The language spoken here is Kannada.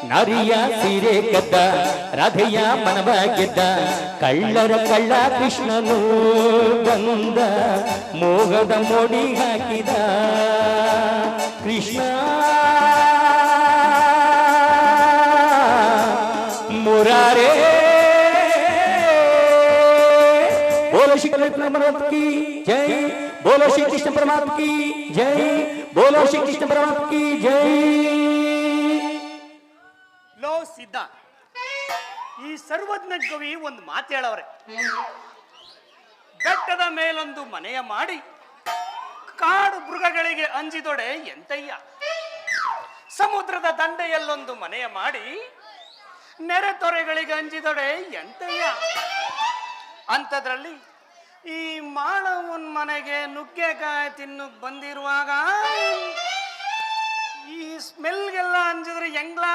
ನರಿಯ ಸೀರೆ ಕದ್ದ ರಾಧೆಯ ಮನವ ಗೆದ್ದ ಕಳ್ಳರ ಕಳ್ಳ ಕೃಷ್ಣನು ಬಂದ ಮೋಹದ ಮೋಡಿ ಹಾಕಿದ ಕೃಷ್ಣ ಮುರಾರೇ बोलो श्री कृष्ण परमात्मा की जय बोलो श्री कृष्ण परमात्मा की जय बोलो श्री कृष्ण परमात्मा की जय ಲೋ ಸಿದ್ಧ, ಈ ಸರ್ವಜ್ಞ ಕವಿ ಒಂದು ಮಾತು ಹೇಳವ್ರೆ. ಬೆಟ್ಟದ ಮೇಲೊಂದು ಮನೆಯ ಮಾಡಿ ಕಾಡು ಮೃಗಗಳಿಗೆ ಅಂಜಿದೊಡೆ ಎಂತಯ್ಯ, ಸಮುದ್ರದ ದಂಡೆಯಲ್ಲೊಂದು ಮನೆಯ ಮಾಡಿ ನೆರೆ ತೊರೆಗಳಿಗೆ ಅಂಜಿದೊಡೆ ಎಂತಯ್ಯ. ಅಂಥದ್ರಲ್ಲಿ ಈ ಮಾನವನ್ ಮನೆಗೆ ನುಗ್ಗೆಕಾಯಿ ತಿನ್ನಕ್ ಬಂದಿರುವಾಗ ಈ ಸ್ಮೆಲ್ಗೆಲ್ಲ ಅಂಜಿದ್ರೆ ಹೆಂಗ್ಲಾ